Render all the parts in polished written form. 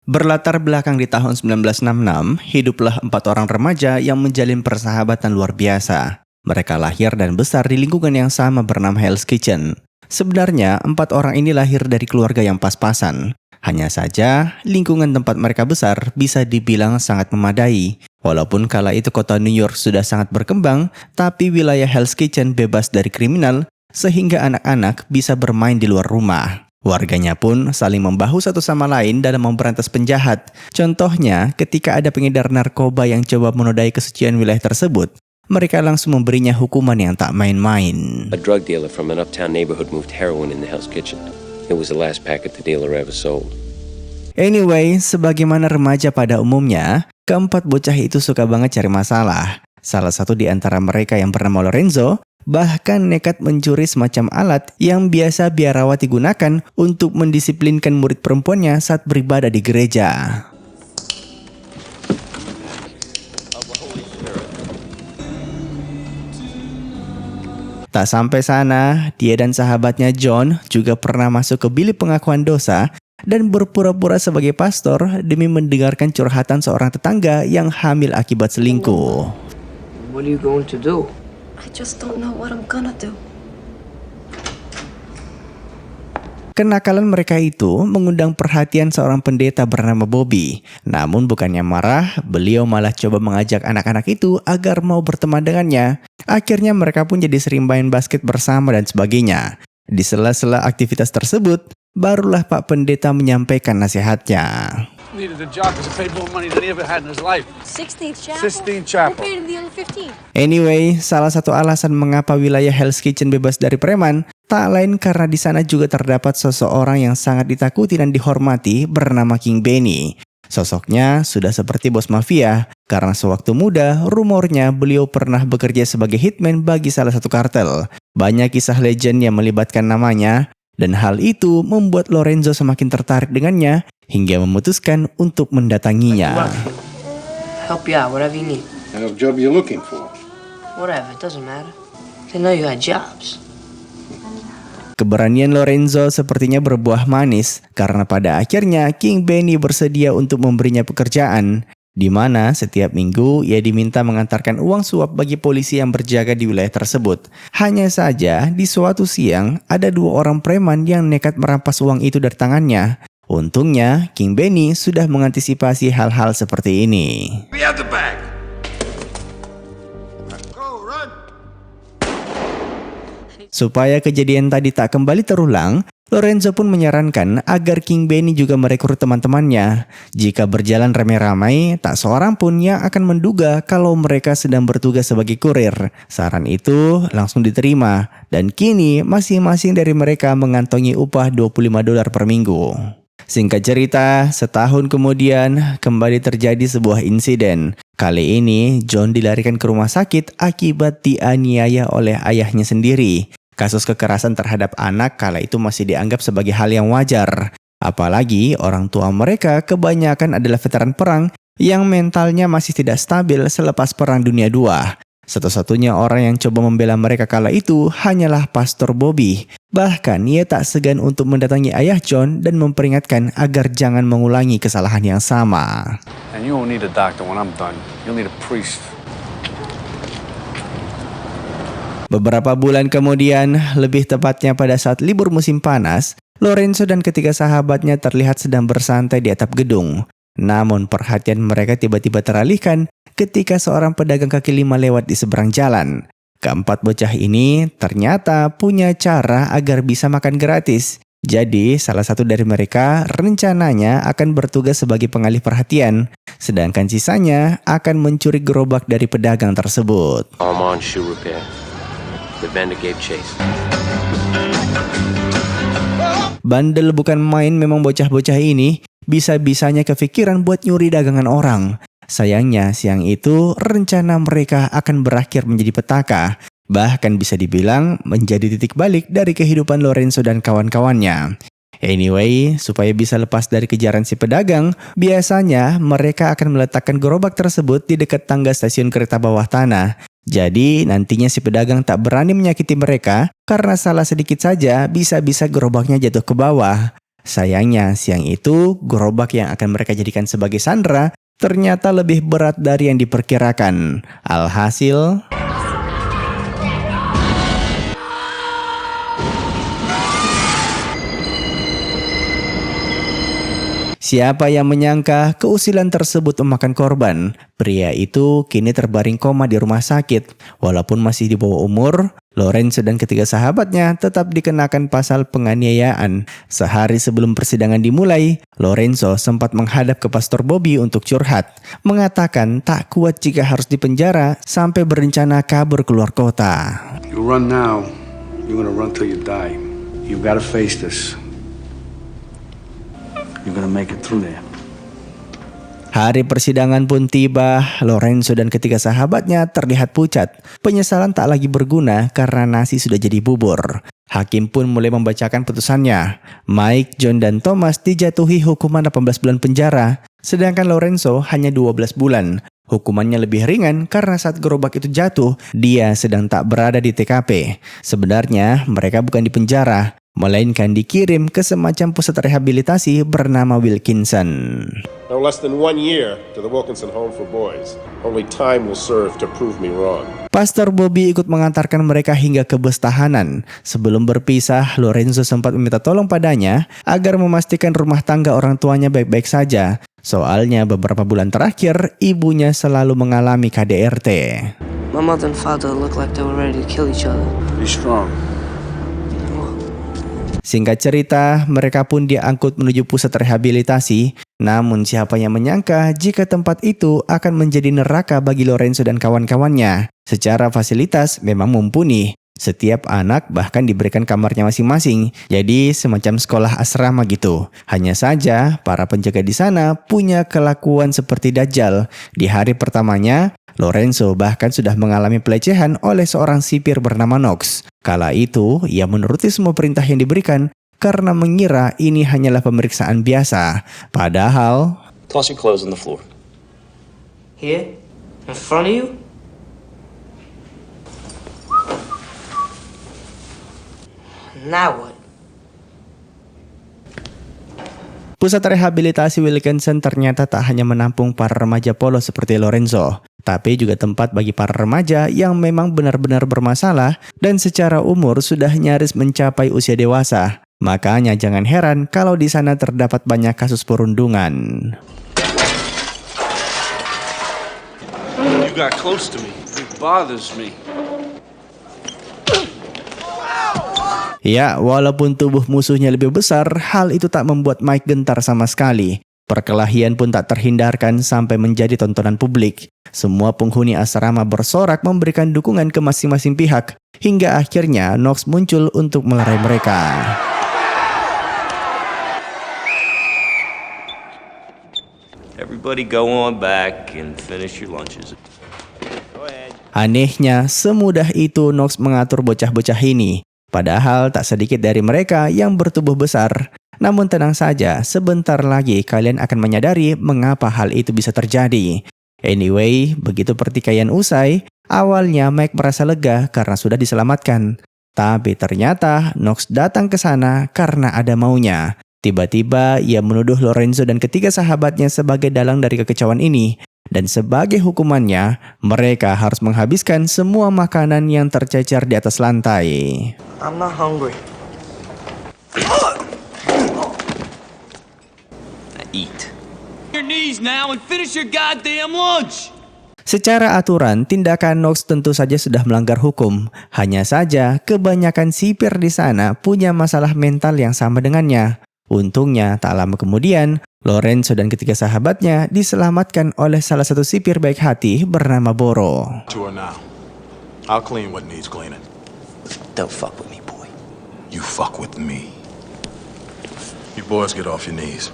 Berlatar belakang di tahun 1966, hiduplah 4 orang remaja yang menjalin persahabatan luar biasa. Mereka lahir dan besar di lingkungan yang sama bernama Hell's Kitchen. Sebenarnya, 4 orang ini lahir dari keluarga yang pas-pasan. Hanya saja, lingkungan tempat mereka besar bisa dibilang sangat memadai. Walaupun kala itu kota New York sudah sangat berkembang, tapi wilayah Hell's Kitchen bebas dari kriminal, sehingga anak-anak bisa bermain di luar rumah. Warganya pun saling membahu satu sama lain dalam memberantas penjahat. Contohnya, ketika ada pengedar narkoba yang coba menodai kesucian wilayah tersebut, mereka langsung memberinya hukuman yang tak main-main. A drug dealer from an uptown neighborhood moved heroin in the Hell's Kitchen. It was the last packet the dealer ever sold. Anyway, sebagaimana remaja pada umumnya, keempat bocah itu suka banget cari masalah. Salah satu di antara mereka yang bernama Lorenzo, bahkan nekat mencuri semacam alat yang biasa biarawati gunakan untuk mendisiplinkan murid perempuannya saat beribadah di gereja. Tak sampai sana, dia dan sahabatnya John juga pernah masuk ke bilik pengakuan dosa dan berpura-pura sebagai pastor demi mendengarkan curhatan seorang tetangga yang hamil akibat selingkuh. What are you going to do? I just don't know what I'm gonna do. Kenakalan mereka itu mengundang perhatian seorang pendeta bernama Bobby. Namun bukannya marah, beliau malah coba mengajak anak-anak itu agar mau berteman dengannya. Akhirnya mereka pun jadi sering main basket bersama dan sebagainya. Di sela-sela aktivitas tersebut, barulah Pak Pendeta menyampaikan nasihatnya. Needed a job because he paid more money than he ever had in his life. 16th Chapel? Sistine Chapel. Who paid him the other 15? Anyway, salah satu alasan mengapa wilayah Hell's Kitchen bebas dari preman, tak lain karena di sana juga terdapat seseorang yang sangat ditakuti dan dihormati bernama King Benny. Sosoknya sudah seperti bos mafia, karena sewaktu muda, rumornya beliau pernah bekerja sebagai hitman bagi salah satu kartel. Banyak kisah legend yang melibatkan namanya, dan hal itu membuat Lorenzo semakin tertarik dengannya, hingga memutuskan untuk mendatanginya. Help you out, whatever you need. What job you looking for? Whatever, it doesn't matter. They know you got jobs. Keberanian Lorenzo sepertinya berbuah manis karena pada akhirnya King Benny bersedia untuk memberinya pekerjaan, di mana setiap minggu ia diminta mengantarkan uang suap bagi polisi yang berjaga di wilayah tersebut. Hanya saja di suatu siang ada 2 orang preman yang nekat merampas uang itu dari tangannya. Untungnya King Benny sudah mengantisipasi hal-hal seperti ini. We have the bag. Supaya kejadian tadi tak kembali terulang, Lorenzo pun menyarankan agar King Benny juga merekrut teman-temannya. Jika berjalan ramai-ramai, tak seorang pun yang akan menduga kalau mereka sedang bertugas sebagai kurir. Saran itu langsung diterima, dan kini masing-masing dari mereka mengantongi upah $25 per minggu. Singkat cerita, setahun kemudian kembali terjadi sebuah insiden. Kali ini, John dilarikan ke rumah sakit akibat dianiaya oleh ayahnya sendiri. Kasus kekerasan terhadap anak kala itu masih dianggap sebagai hal yang wajar. Apalagi orang tua mereka kebanyakan adalah veteran perang yang mentalnya masih tidak stabil selepas Perang Dunia II. Satu-satunya orang yang coba membela mereka kala itu hanyalah Pastor Bobby. Bahkan ia tak segan untuk mendatangi ayah John dan memperingatkan agar jangan mengulangi kesalahan yang sama. And you won't need a doctor when I'm done. You'll need a priest. Beberapa bulan kemudian, lebih tepatnya pada saat libur musim panas, Lorenzo dan ketiga sahabatnya terlihat sedang bersantai di atap gedung. Namun perhatian mereka tiba-tiba teralihkan ketika seorang pedagang kaki lima lewat di seberang jalan. Keempat bocah ini ternyata punya cara agar bisa makan gratis. Jadi salah satu dari mereka rencananya akan bertugas sebagai pengalih perhatian, sedangkan sisanya akan mencuri gerobak dari pedagang tersebut. Armand Shoe Repair. The vendor gave chase. Bandel bukan main memang bocah-bocah ini, bisa-bisanya kepikiran buat nyuri dagangan orang. Sayangnya siang itu rencana mereka akan berakhir menjadi petaka. Bahkan bisa dibilang menjadi titik balik dari kehidupan Lorenzo dan kawan-kawannya. Anyway, supaya bisa lepas dari kejaran si pedagang, biasanya mereka akan meletakkan gerobak tersebut di dekat tangga stasiun kereta bawah tanah. Jadi nantinya si pedagang tak berani menyakiti mereka karena salah sedikit saja bisa-bisa gerobaknya jatuh ke bawah. Sayangnya siang itu gerobak yang akan mereka jadikan sebagai sandera ternyata lebih berat dari yang diperkirakan. Alhasil siapa yang menyangka keusilan tersebut memakan korban? Pria itu kini terbaring koma di rumah sakit. Walaupun masih di bawah umur, Lorenzo dan ketiga sahabatnya tetap dikenakan pasal penganiayaan. Sehari sebelum persidangan dimulai, Lorenzo sempat menghadap ke Pastor Bobby untuk curhat. Mengatakan tak kuat jika harus dipenjara sampai berencana kabur keluar kota. You run now, you're gonna run till you die. You gotta face this. You're gonna make it through there. Hari persidangan pun tiba, Lorenzo dan ketiga sahabatnya terlihat pucat. Penyesalan tak lagi berguna karena nasi sudah jadi bubur. Hakim pun mulai membacakan putusannya. Mike, John, dan Thomas dijatuhi hukuman 18 bulan penjara, sedangkan Lorenzo hanya 12 bulan. Hukumannya lebih ringan karena saat gerobak itu jatuh, dia sedang tak berada di TKP. Sebenarnya mereka bukan di penjara, melainkan dikirim ke semacam pusat rehabilitasi bernama Wilkinson. No less than 1 year to the Wilkinson Home for Boys. Only time will serve to prove me wrong. Pastor Bobby ikut mengantarkan mereka hingga ke bus tahanan. Sebelum berpisah, Lorenzo sempat meminta tolong padanya agar memastikan rumah tangga orang tuanya baik-baik saja. Soalnya beberapa bulan terakhir, ibunya selalu mengalami KDRT. My mother and father look like they were ready to kill each other. Be strong. Singkat cerita, mereka pun diangkut menuju pusat rehabilitasi. Namun siapa yang menyangka jika tempat itu akan menjadi neraka bagi Lorenzo dan kawan-kawannya. Secara fasilitas memang mumpuni. Setiap anak bahkan diberikan kamarnya masing-masing. Jadi semacam sekolah asrama gitu. Hanya saja para penjaga di sana punya kelakuan seperti Dajjal. Di hari pertamanya, Lorenzo bahkan sudah mengalami pelecehan oleh seorang sipir bernama Knox. Kala itu, ia menuruti semua perintah yang diberikan karena mengira ini hanyalah pemeriksaan biasa. Padahal, Toss your clothes on the floor. Here? In front of you? Now what? pusat rehabilitasi Wilkinson ternyata tak hanya menampung para remaja polos seperti Lorenzo, tapi juga tempat bagi para remaja yang memang benar-benar bermasalah dan secara umur sudah nyaris mencapai usia dewasa. Makanya jangan heran kalau di sana terdapat banyak kasus perundungan. You got close to me. It bothers me. Ya, walaupun tubuh musuhnya lebih besar, hal itu tak membuat Mike gentar sama sekali. Perkelahian pun tak terhindarkan sampai menjadi tontonan publik. Semua penghuni asrama bersorak memberikan dukungan ke masing-masing pihak, hingga akhirnya Knox muncul untuk melerai mereka. Everybody go on back and finish your lunches. Anehnya, semudah itu Knox mengatur bocah-bocah ini. Padahal tak sedikit dari mereka yang bertubuh besar. Namun tenang saja, sebentar lagi kalian akan menyadari mengapa hal itu bisa terjadi. Anyway, begitu pertikaian usai, awalnya Mike merasa lega karena sudah diselamatkan. Tapi ternyata Knox datang ke sana karena ada maunya. Tiba-tiba ia menuduh Lorenzo dan ketiga sahabatnya sebagai dalang dari kekecauan ini. Dan sebagai hukumannya, mereka harus menghabiskan semua makanan yang tercecer di atas lantai. I'm not hungry. Now eat. Your knees now and finish your goddamn lunch. Secara aturan, tindakan Knox tentu saja sudah melanggar hukum. Hanya saja, kebanyakan sipir di sana punya masalah mental yang sama dengannya. Untungnya, tak lama kemudian, Lorenzo dan ketiga sahabatnya diselamatkan oleh salah satu sipir baik hati bernama Boro. To her now. I'll clean what needs cleaning. Don't fuck with me, boy. You fuck with me. You boys get off your knees.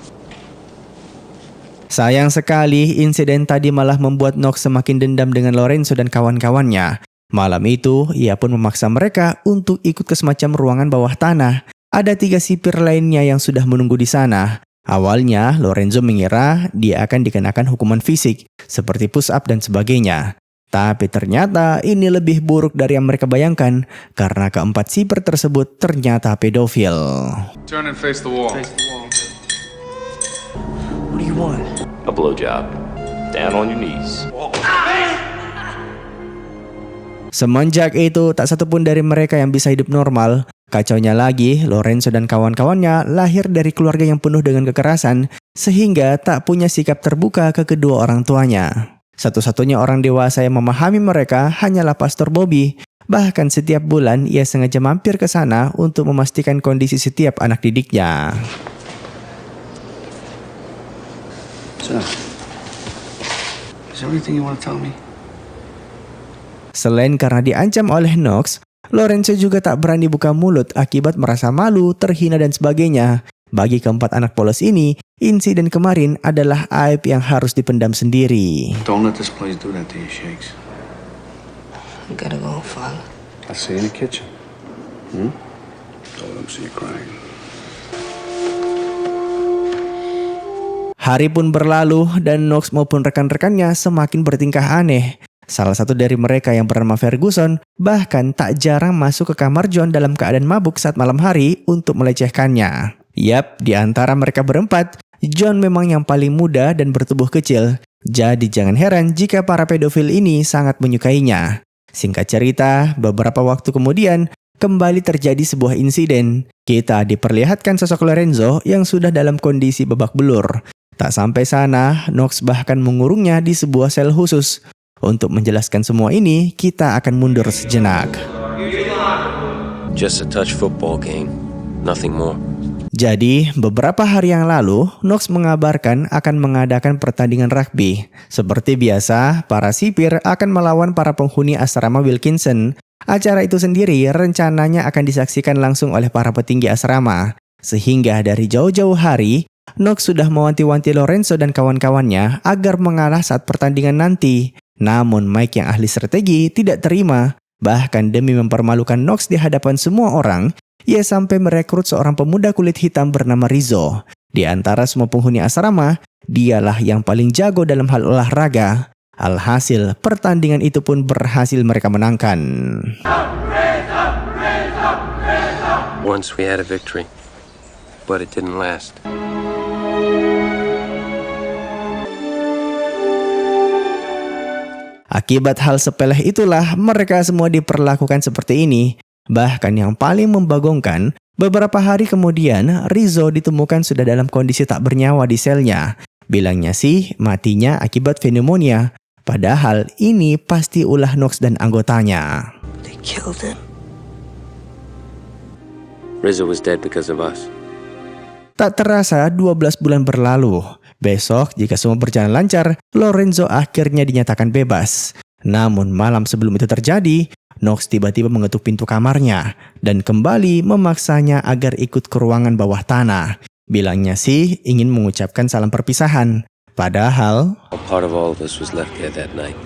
Sayang sekali, insiden tadi malah membuat Knox semakin dendam dengan Lorenzo dan kawan-kawannya. Malam itu, ia pun memaksa mereka untuk ikut ke semacam ruangan bawah tanah. Ada 3 sipir lainnya yang sudah menunggu di sana. Awalnya, Lorenzo mengira dia akan dikenakan hukuman fisik, seperti push up dan sebagainya. Tapi ternyata ini lebih buruk dari yang mereka bayangkan, karena keempat sipir tersebut ternyata pedofil. Turn and face the wall. Face the wall. you want? A blowjob. Down on your knees. Semenjak itu, tak satupun dari mereka yang bisa hidup normal. Kacaunya lagi, Lorenzo dan kawan-kawannya lahir dari keluarga yang penuh dengan kekerasan, sehingga tak punya sikap terbuka ke kedua orang tuanya. Satu-satunya orang dewasa yang memahami mereka hanyalah Pastor Bobby. Bahkan setiap bulan, ia sengaja mampir ke sana untuk memastikan kondisi setiap anak didiknya. So, is there anything you want to tell me? Selain karena diancam oleh Knox, Lorenzo juga tak berani buka mulut akibat merasa malu, terhina dan sebagainya. Bagi keempat anak polos ini, insiden kemarin adalah aib yang harus dipendam sendiri. Don't let this place do that to you, Shakes. I gotta go, Father. I'll see you in the kitchen. Don't let them see you crying. Hari pun berlalu dan Knox maupun rekan-rekannya semakin bertingkah aneh. Salah satu dari mereka yang bernama Ferguson bahkan tak jarang masuk ke kamar John dalam keadaan mabuk saat malam hari untuk melecehkannya. Yap, di antara mereka berempat, John memang yang paling muda dan bertubuh kecil. Jadi jangan heran jika para pedofil ini sangat menyukainya. Singkat cerita, beberapa waktu kemudian, kembali terjadi sebuah insiden. Kita diperlihatkan sosok Lorenzo yang sudah dalam kondisi babak belur. Tak sampai sana, Knox bahkan mengurungnya di sebuah sel khusus. Untuk menjelaskan semua ini, kita akan mundur sejenak. Just a touch football game. Nothing more. Jadi, beberapa hari yang lalu, Knox mengabarkan akan mengadakan pertandingan rugby. Seperti biasa, para sipir akan melawan para penghuni asrama Wilkinson. Acara itu sendiri rencananya akan disaksikan langsung oleh para petinggi asrama. Sehingga dari jauh-jauh hari, Knox sudah mewanti-wanti Lorenzo dan kawan-kawannya agar mengalah saat pertandingan nanti. Namun Mike yang ahli strategi tidak terima. Bahkan demi mempermalukan Knox di hadapan semua orang, ia sampai merekrut seorang pemuda kulit hitam bernama Rizzo. Di antara semua penghuni asrama, dialah yang paling jago dalam hal olahraga. Alhasil, pertandingan itu pun berhasil mereka menangkan. Once we had a victory, but it didn't last. Akibat hal sepele itulah mereka semua diperlakukan seperti ini. Bahkan yang paling membagongkan, beberapa hari kemudian Rizzo ditemukan sudah dalam kondisi tak bernyawa di selnya. Bilangnya sih matinya akibat pneumonia. Padahal ini pasti ulah Knox dan anggotanya. They killed him. Rizzo was dead because of us. Tak terasa 12 bulan berlalu. Besok, jika semua berjalan lancar, Lorenzo akhirnya dinyatakan bebas. Namun malam sebelum itu terjadi, Knox tiba-tiba mengetuk pintu kamarnya dan kembali memaksanya agar ikut ke ruangan bawah tanah. Bilangnya sih ingin mengucapkan salam perpisahan. Padahal, A part of all of us was left there that night.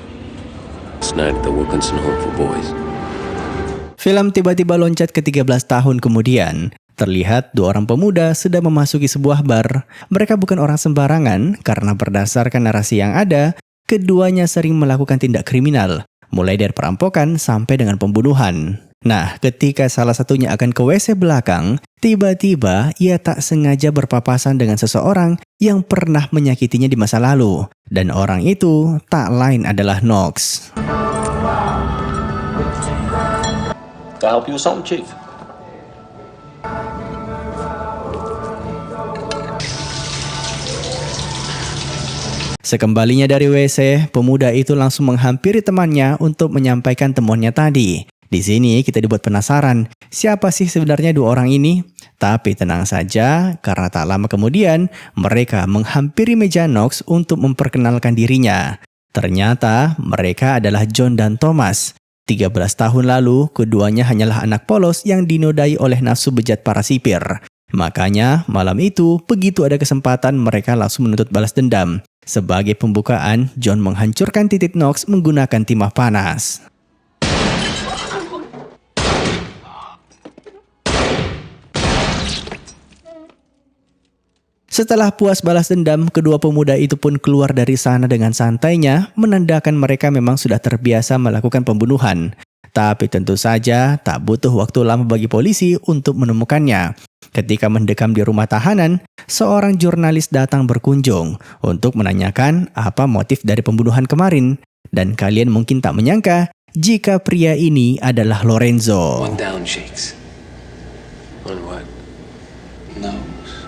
It's night at the Wilkinson Home for Boys. film tiba-tiba loncat ke 13 tahun kemudian. Terlihat dua orang pemuda sedang memasuki sebuah bar. Mereka bukan orang sembarangan karena berdasarkan narasi yang ada, keduanya sering melakukan tindak kriminal, mulai dari perampokan sampai dengan pembunuhan. Nah, ketika salah satunya akan ke WC belakang, tiba-tiba ia tak sengaja berpapasan dengan seseorang yang pernah menyakitinya di masa lalu. Dan orang itu tak lain adalah Knox. Can I help you with something, Chief? Sekembalinya dari WC, pemuda itu langsung menghampiri temannya untuk menyampaikan temuannya tadi. Di sini kita dibuat penasaran, siapa sih sebenarnya dua orang ini? Tapi tenang saja, karena tak lama kemudian mereka menghampiri meja Knox untuk memperkenalkan dirinya. Ternyata mereka adalah John dan Thomas. 13 tahun lalu, keduanya hanyalah anak polos yang dinodai oleh nafsu bejat para sipir. Makanya malam itu, begitu ada kesempatan mereka langsung menuntut balas dendam. Sebagai pembukaan, John menghancurkan titik Knox menggunakan timah panas. Setelah puas balas dendam, kedua pemuda itu pun keluar dari sana dengan santainya, menandakan mereka memang sudah terbiasa melakukan pembunuhan. Tapi tentu saja tak butuh waktu lama bagi polisi untuk menemukannya. Ketika mendekam di rumah tahanan, seorang jurnalis datang berkunjung untuk menanyakan apa motif dari pembunuhan kemarin. Dan kalian mungkin tak menyangka jika pria ini adalah Lorenzo. One down, Shakes. On what? Noakes.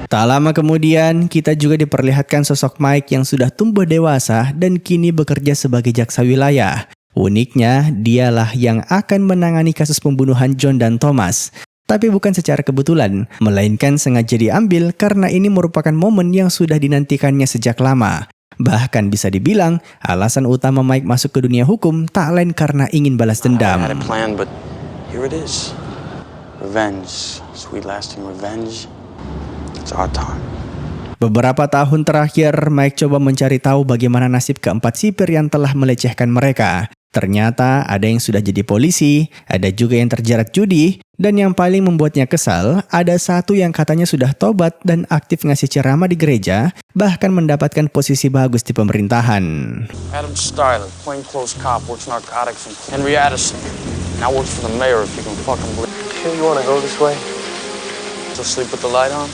Tak lama kemudian, kita juga diperlihatkan sosok Mike yang sudah tumbuh dewasa dan kini bekerja sebagai jaksa wilayah. Uniknya, dialah yang akan menangani kasus pembunuhan John dan Thomas. Tapi bukan secara kebetulan, melainkan sengaja diambil karena ini merupakan momen yang sudah dinantikannya sejak lama. Bahkan bisa dibilang, alasan utama Mike masuk ke dunia hukum tak lain karena ingin balas dendam. I had a plan, but here it is. Revenge. Sweet lasting revenge. It's our time. Beberapa tahun terakhir, Mike coba mencari tahu bagaimana nasib keempat sipir yang telah melecehkan mereka. Ternyata ada yang sudah jadi polisi, ada juga yang terjerat judi, dan yang paling membuatnya kesal, ada satu yang katanya sudah tobat dan aktif ngasih ceramah di gereja, bahkan mendapatkan posisi bagus di pemerintahan. Adam Styler, plainclothes cop, works narcotics, and Henry Addison. Now works for the mayor, if you can fucking believe. Sure you wanna go this way? Still sleep with the light on?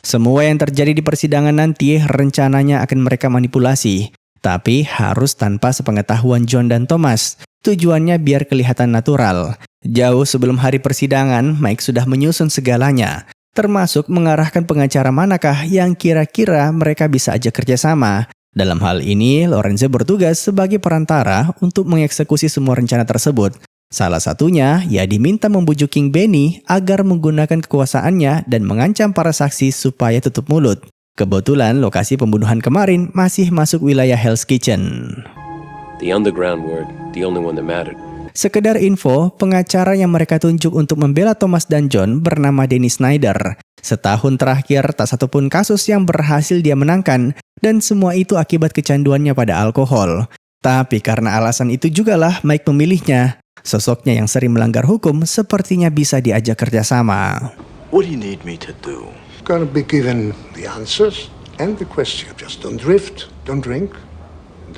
Semua yang terjadi di persidangan nanti rencananya akan mereka manipulasi, tapi harus tanpa sepengetahuan John dan Thomas. Tujuannya biar kelihatan natural. Jauh sebelum hari persidangan, Mike sudah menyusun segalanya, termasuk mengarahkan pengacara manakah yang kira-kira mereka bisa ajak kerjasama. Dalam hal ini, Lorenzo bertugas sebagai perantara untuk mengeksekusi semua rencana tersebut. Salah satunya, ia diminta membujuk King Benny agar menggunakan kekuasaannya dan mengancam para saksi supaya tutup mulut. Kebetulan lokasi pembunuhan kemarin masih masuk wilayah Hell's Kitchen. The underground word, the only one that mattered. Sekedar info, pengacara yang mereka tunjuk untuk membela Thomas dan John bernama Dennis Snyder. Setahun terakhir, tak satupun kasus yang berhasil dia menangkan, dan semua itu akibat kecanduannya pada alkohol. Tapi karena alasan itu jugalah Mike memilihnya. Sosoknya yang sering melanggar hukum sepertinya bisa diajak kerjasama. What do you need me to do? Gonna be given the answers and the question. Just don't drift, don't drink,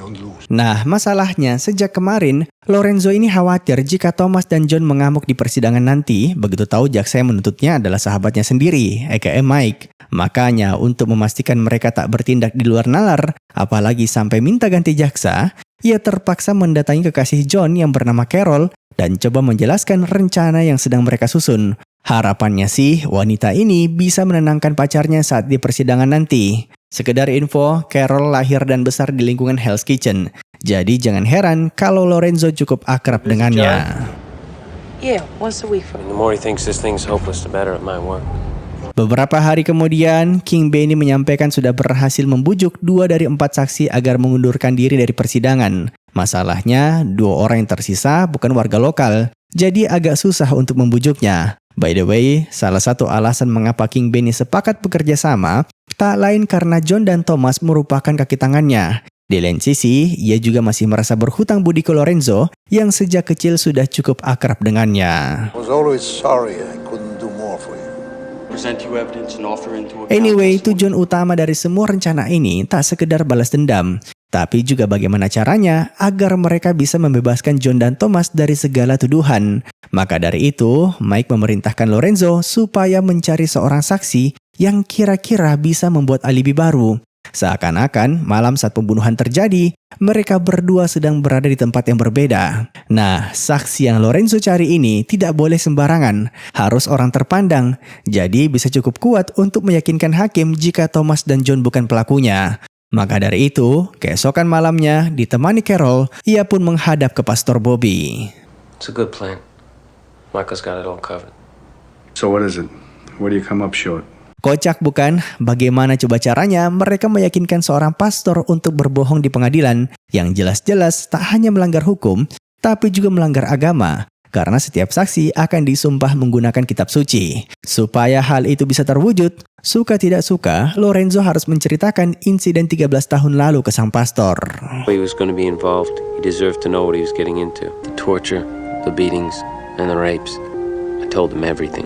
don't lose. Nah, masalahnya sejak kemarin, Lorenzo ini khawatir jika Thomas dan John mengamuk di persidangan nanti, begitu tahu jaksa yang menuntutnya adalah sahabatnya sendiri, aka Mike. Makanya untuk memastikan mereka tak bertindak di luar nalar, apalagi sampai minta ganti jaksa, ia terpaksa mendatangi kekasih John yang bernama Carol dan coba menjelaskan rencana yang sedang mereka susun. Harapannya sih wanita ini bisa menenangkan pacarnya saat di persidangan nanti. Sekedar info, Carol lahir dan besar di lingkungan Hell's Kitchen. Jadi jangan heran kalau Lorenzo cukup akrab dengannya. Yeah, once a week for And the more he thinks this thing's hopeless, the better it might work. Beberapa hari kemudian, King Benny menyampaikan sudah berhasil membujuk 2 dari 4 saksi agar mengundurkan diri dari persidangan. Masalahnya, 2 orang yang tersisa bukan warga lokal, jadi agak susah untuk membujuknya. By the way, salah satu alasan mengapa King Benny sepakat bekerja sama, tak lain karena John dan Thomas merupakan kaki tangannya. Di lain sisi, ia juga masih merasa berhutang budi ke Lorenzo yang sejak kecil sudah cukup akrab dengannya. I was always sorry I couldn't do more for you. Present you evidence and offer into account. Anyway, tujuan utama dari semua rencana ini tak sekedar balas dendam, tapi juga bagaimana caranya agar mereka bisa membebaskan John dan Thomas dari segala tuduhan. Maka dari itu, Mike memerintahkan Lorenzo supaya mencari seorang saksi yang kira-kira bisa membuat alibi baru. Seakan-akan malam saat pembunuhan terjadi, mereka berdua sedang berada di tempat yang berbeda. Nah, saksi yang Lorenzo cari ini tidak boleh sembarangan, harus orang terpandang. Jadi bisa cukup kuat untuk meyakinkan hakim jika Thomas dan John bukan pelakunya. Maka dari itu, keesokan malamnya ditemani Carol, ia pun menghadap ke Pastor Bobby. It's a good plan. Michael's got it all covered. So what is it? Where do you come up short? Kocak bukan? Bagaimana coba caranya mereka meyakinkan seorang pastor untuk berbohong di pengadilan yang jelas-jelas tak hanya melanggar hukum, tapi juga melanggar agama. Karena setiap saksi akan disumpah menggunakan kitab suci. Supaya hal itu bisa terwujud, suka tidak suka, Lorenzo harus menceritakan insiden 13 tahun lalu ke sang pastor. He was going to be involved. He deserved to know what he was getting into. The torture, the beatings, and the rapes. I told him everything.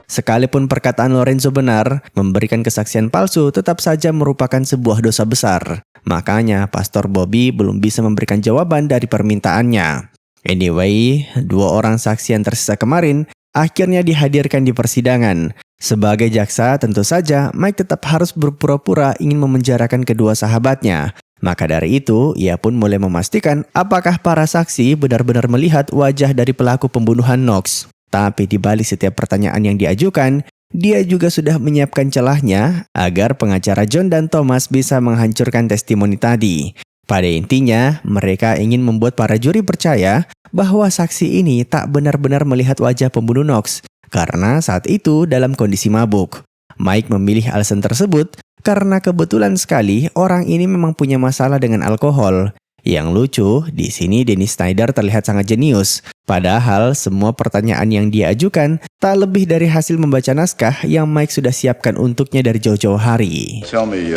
sekalipun perkataan Lorenzo benar, memberikan kesaksian palsu tetap saja merupakan sebuah dosa besar. Makanya Pastor Bobby belum bisa memberikan jawaban dari permintaannya. Anyway, 2 orang saksi yang tersisa kemarin akhirnya dihadirkan di persidangan. Sebagai jaksa, tentu saja Mike tetap harus berpura-pura ingin memenjarakan kedua sahabatnya. Maka dari itu, ia pun mulai memastikan apakah para saksi benar-benar melihat wajah dari pelaku pembunuhan Knox. Tapi di balik setiap pertanyaan yang diajukan, dia juga sudah menyiapkan celahnya agar pengacara John dan Thomas bisa menghancurkan testimoni tadi. Pada intinya, mereka ingin membuat para juri percaya bahwa saksi ini tak benar-benar melihat wajah pembunuh Knox karena saat itu dalam kondisi mabuk. Mike memilih alasan tersebut karena kebetulan sekali orang ini memang punya masalah dengan alkohol. Yang lucu, di sini Dennis Snyder terlihat sangat jenius. Padahal semua pertanyaan yang dia ajukan tak lebih dari hasil membaca naskah yang Mike sudah siapkan untuknya dari jauh-jauh hari. Tell me,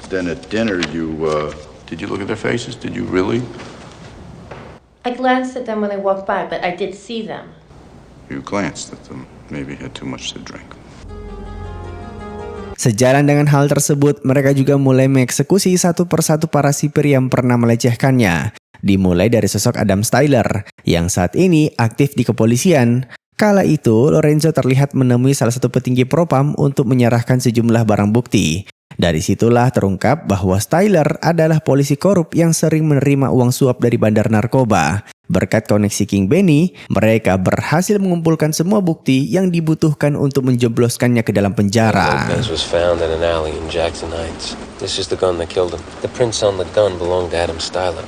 then at dinner did you look at their faces? Did you really? I glanced at them when they walked by, but I did see them. You glanced at them. Maybe had too much to drink. Sejalan dengan hal tersebut, mereka juga mulai mengeksekusi satu persatu para sipir yang pernah melecehkannya. Dimulai dari sosok Adam Styler, yang saat ini aktif di kepolisian. Kala itu, Lorenzo terlihat menemui salah satu petinggi propam untuk menyerahkan sejumlah barang bukti. Dari situlah terungkap bahwa Styler adalah polisi korup yang sering menerima uang suap dari bandar narkoba. Berkat koneksi King Benny, mereka berhasil mengumpulkan semua bukti yang dibutuhkan untuk menjebloskannya ke dalam penjara. Benz was found in an alley in Jackson Heights. This is the gun that killed him. The prints on the gun belonged to Adam Styler.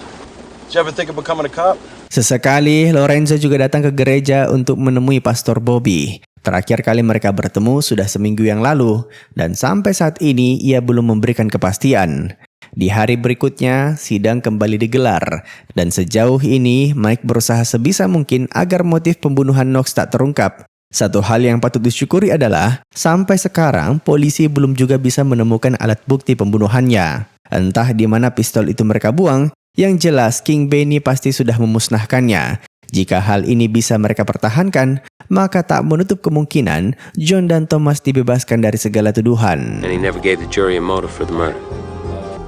Did you ever think of becoming a cop? Sesekali, Lorenzo juga datang ke gereja untuk menemui Pastor Bobby. Terakhir kali mereka bertemu sudah seminggu yang lalu, dan sampai saat ini ia belum memberikan kepastian. Di hari berikutnya, sidang kembali digelar, dan sejauh ini Mike berusaha sebisa mungkin agar motif pembunuhan Knox tak terungkap. Satu hal yang patut disyukuri adalah, sampai sekarang polisi belum juga bisa menemukan alat bukti pembunuhannya. Entah di mana pistol itu mereka buang, yang jelas King Benny pasti sudah memusnahkannya. Jika hal ini bisa mereka pertahankan, maka tak menutup kemungkinan John dan Thomas dibebaskan dari segala tuduhan. And he never gave the jury a motive for the murder.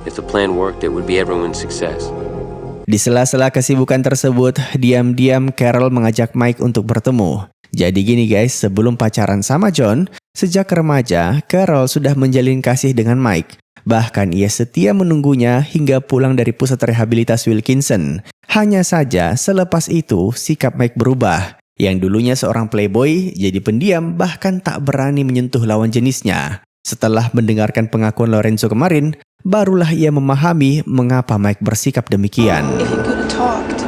If the plan worked, it would be everyone's success. Di sela-sela kesibukan tersebut, diam-diam Carol mengajak Mike untuk bertemu. Jadi gini guys, sebelum pacaran sama John, sejak remaja, Carol sudah menjalin kasih dengan Mike. Bahkan ia setia menunggunya hingga pulang dari pusat rehabilitas Wilkinson. Hanya saja, selepas itu, sikap Mike berubah. Yang dulunya seorang playboy, jadi pendiam bahkan tak berani menyentuh lawan jenisnya. Setelah mendengarkan pengakuan Lorenzo kemarin, barulah ia memahami mengapa Mike bersikap demikian. If you could have talked.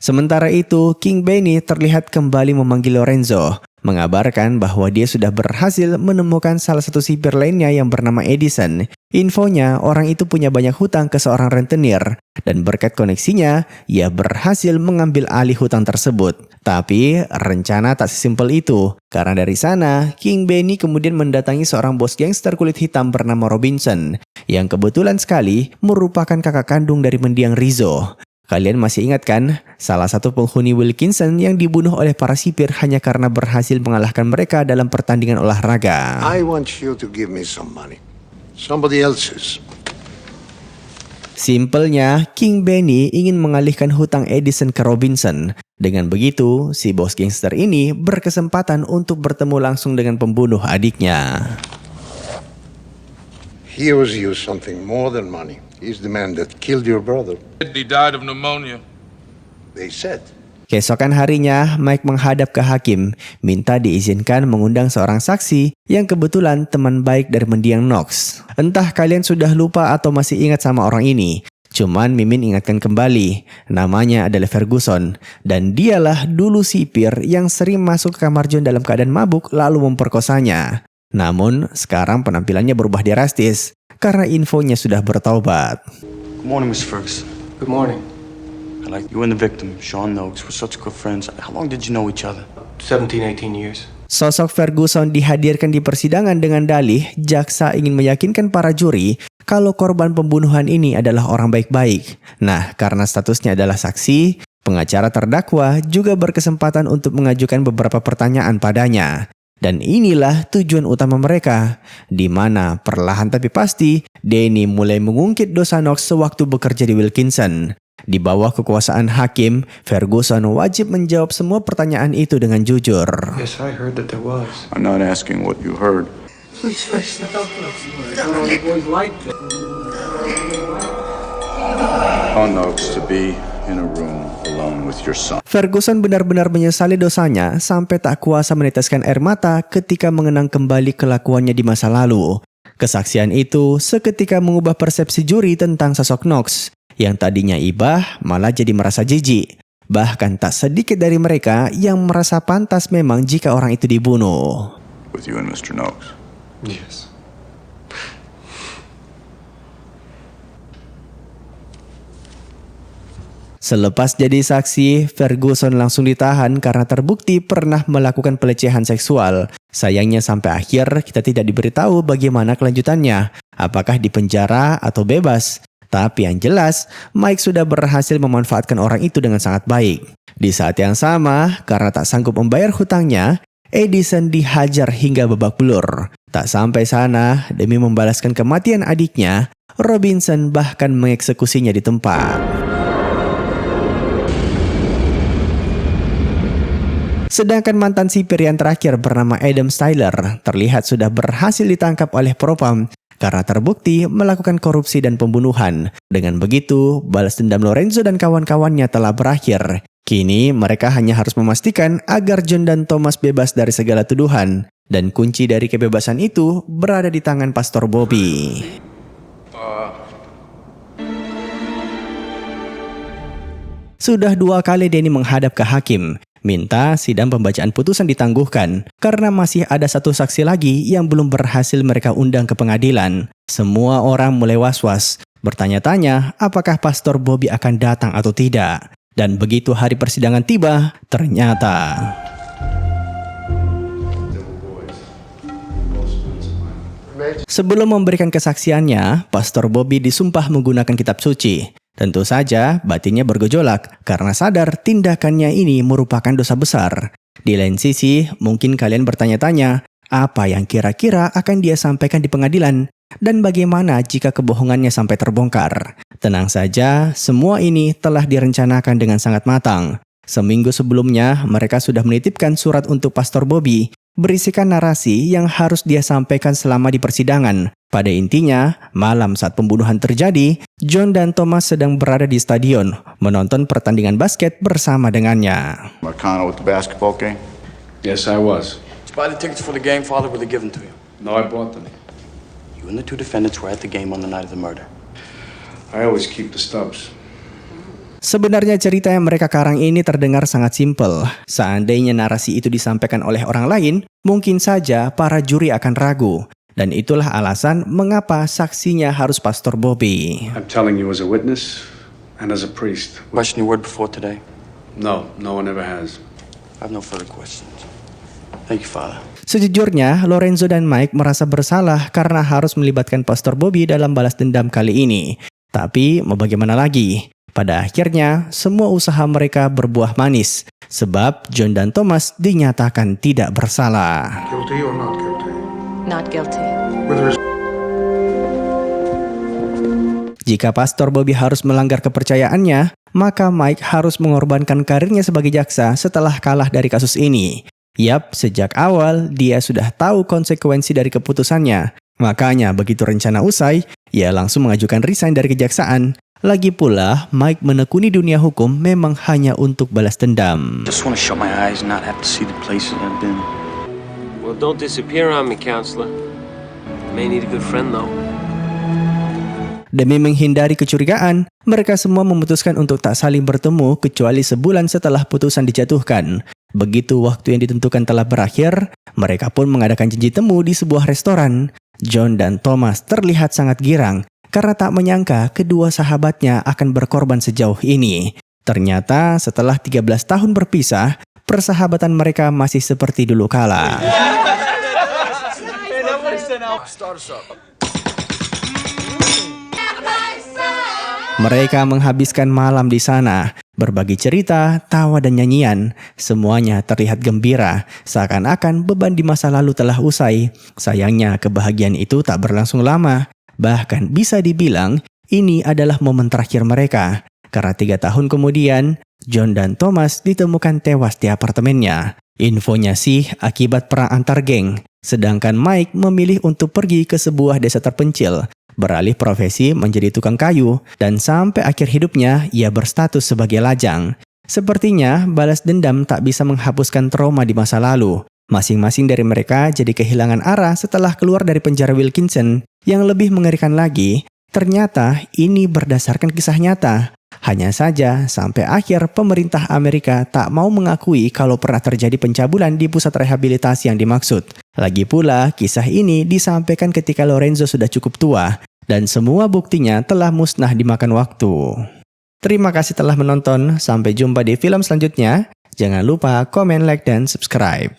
Sementara itu, King Benny terlihat kembali memanggil Lorenzo, mengabarkan bahwa dia sudah berhasil menemukan salah satu sipir lainnya yang bernama Edison. Infonya, orang itu punya banyak hutang ke seorang rentenir, dan berkat koneksinya, ia berhasil mengambil alih hutang tersebut. Tapi, rencana tak sesimpel itu, karena dari sana, King Benny kemudian mendatangi seorang bos gangster kulit hitam bernama Robinson, yang kebetulan sekali merupakan kakak kandung dari mendiang Rizzo. Kalian masih ingat kan, salah satu penghuni Wilkinson yang dibunuh oleh para sipir hanya karena berhasil mengalahkan mereka dalam pertandingan olahraga. I want you to give me some money. Somebody else's. Simpelnya, King Benny ingin mengalihkan hutang Edison ke Robinson. Dengan begitu, si bos gangster ini berkesempatan untuk bertemu langsung dengan pembunuh adiknya. He owes you something more than money. He's the man that killed your brother. He died of pneumonia. They said. Keesokan harinya, Mike menghadap ke hakim, minta diizinkan mengundang seorang saksi yang kebetulan teman baik dari mendiang Knox. Entah kalian sudah lupa atau masih ingat sama orang ini. Cuman Mimin ingatkan kembali, namanya adalah Ferguson. Dan dialah dulu sipir yang sering masuk ke kamar John dalam keadaan mabuk lalu memperkosanya. Namun, sekarang penampilannya berubah drastis karena infonya sudah bertaubat. Good morning, Miss Ferguson. Good morning. You and the victim, Sean Knox, were such good friends. How long did you know each other? 17, 18 years. Sosok Ferguson dihadirkan di persidangan dengan dalih jaksa ingin meyakinkan para juri kalau korban pembunuhan ini adalah orang baik-baik. Nah, karena statusnya adalah saksi, pengacara terdakwa juga berkesempatan untuk mengajukan beberapa pertanyaan padanya. Dan inilah tujuan utama mereka, di mana perlahan tapi pasti, Danny mulai mengungkit dosa Knox sewaktu bekerja di Wilkinson. Di bawah kekuasaan hakim, Ferguson wajib menjawab semua pertanyaan itu dengan jujur. Yes, I heard that there was. I'm not asking what you heard. Please face the boys like that. On Knox to be in a room alone with your son. Ferguson benar-benar menyesali dosanya sampai tak kuasa meneteskan air mata ketika mengenang kembali kelakuannya di masa lalu. Kesaksian itu seketika mengubah persepsi juri tentang sosok Knox. Yang tadinya ibah malah jadi merasa jijik. Bahkan tak sedikit dari mereka yang merasa pantas memang jika orang itu dibunuh. With you and Mr. Knox. Yes. Selepas jadi saksi, Ferguson langsung ditahan karena terbukti pernah melakukan pelecehan seksual. Sayangnya sampai akhir kita tidak diberitahu bagaimana kelanjutannya. Apakah dipenjara atau bebas? Tapi yang jelas, Mike sudah berhasil memanfaatkan orang itu dengan sangat baik. Di saat yang sama, karena tak sanggup membayar hutangnya, Edison dihajar hingga babak belur. Tak sampai sana, demi membalaskan kematian adiknya, Robinson bahkan mengeksekusinya di tempat. Sedangkan mantan sipir yang terakhir bernama Adam Styler terlihat sudah berhasil ditangkap oleh propam karena terbukti melakukan korupsi dan pembunuhan. Dengan begitu, balas dendam Lorenzo dan kawan-kawannya telah berakhir. Kini mereka hanya harus memastikan agar John dan Thomas bebas dari segala tuduhan. Dan kunci dari kebebasan itu berada di tangan Pastor Bobby. Sudah 2 kali Danny menghadap ke hakim, minta sidang pembacaan putusan ditangguhkan karena masih ada 1 saksi lagi yang belum berhasil mereka undang ke pengadilan. Semua orang mulai was-was, bertanya-tanya apakah Pastor Bobby akan datang atau tidak. Dan begitu hari persidangan tiba, ternyata sebelum memberikan kesaksiannya, Pastor Bobby disumpah menggunakan kitab suci. Tentu saja batinnya bergejolak karena sadar tindakannya ini merupakan dosa besar. Di lain sisi, mungkin kalian bertanya-tanya, apa yang kira-kira akan dia sampaikan di pengadilan? Dan bagaimana jika kebohongannya sampai terbongkar? Tenang saja, semua ini telah direncanakan dengan sangat matang. Seminggu sebelumnya, mereka sudah menitipkan surat untuk Pastor Bobby, berisikan narasi yang harus dia sampaikan selama di persidangan. Pada intinya, malam saat pembunuhan terjadi, John dan Thomas sedang berada di stadion, menonton pertandingan basket bersama dengannya. Marcano with the basketball game? Yes, I was. Did you buy the tickets for the game, Father? Were they given to you? No, I bought them. You and the 2 defendants were at the game on the night of the murder. I always keep the stubs. Sebenarnya cerita yang mereka karang ini terdengar sangat simpel. Seandainya narasi itu disampaikan oleh orang lain, mungkin saja para juri akan ragu. Dan itulah alasan mengapa saksinya harus Pastor Bobby. I'm telling you as a witness and as a priest. Question your word before today? No, no one ever has. I have no further questions. Thank you, Father. Sejujurnya, Lorenzo dan Mike merasa bersalah karena harus melibatkan Pastor Bobby dalam balas dendam kali ini. Tapi, mau bagaimana lagi? Pada akhirnya, semua usaha mereka berbuah manis. Sebab John dan Thomas dinyatakan tidak bersalah. Guilty or not guilty? Not guilty. Jika Pastor Bobby harus melanggar kepercayaannya, maka Mike harus mengorbankan karirnya sebagai jaksa setelah kalah dari kasus ini. Yap, sejak awal dia sudah tahu konsekuensi dari keputusannya. Makanya begitu rencana usai, ia langsung mengajukan resign dari kejaksaan. Lagi pula, Mike menekuni dunia hukum memang hanya untuk balas dendam. Just want to shut my eyes and not have to see the places I've been. Well, don't disappear on me, counselor. May need a good friend, though. Demi menghindari kecurigaan, mereka semua memutuskan untuk tak saling bertemu kecuali sebulan setelah putusan dijatuhkan. Begitu waktu yang ditentukan telah berakhir, mereka pun mengadakan janji temu di sebuah restoran. John dan Thomas terlihat sangat girang karena tak menyangka kedua sahabatnya akan berkorban sejauh ini. Ternyata setelah 13 tahun berpisah, persahabatan mereka masih seperti dulu kala. Mereka menghabiskan malam di sana, berbagi cerita, tawa dan nyanyian. Semuanya terlihat gembira, seakan-akan beban di masa lalu telah usai. Sayangnya kebahagiaan itu tak berlangsung lama. Bahkan bisa dibilang ini adalah momen terakhir mereka. Karena 3 tahun kemudian, John dan Thomas ditemukan tewas di apartemennya. Infonya sih akibat perang antar geng. Sedangkan Mike memilih untuk pergi ke sebuah desa terpencil, beralih profesi menjadi tukang kayu, dan sampai akhir hidupnya ia berstatus sebagai lajang. Sepertinya balas dendam tak bisa menghapuskan trauma di masa lalu. Masing-masing dari mereka jadi kehilangan arah setelah keluar dari penjara Wilkinson. Yang lebih mengerikan lagi, ternyata ini berdasarkan kisah nyata. Hanya saja, sampai akhir pemerintah Amerika tak mau mengakui kalau pernah terjadi pencabulan di pusat rehabilitasi yang dimaksud. Lagi pula, kisah ini disampaikan ketika Lorenzo sudah cukup tua, dan semua buktinya telah musnah dimakan waktu. Terima kasih telah menonton, sampai jumpa di film selanjutnya. Jangan lupa komen, like, dan subscribe.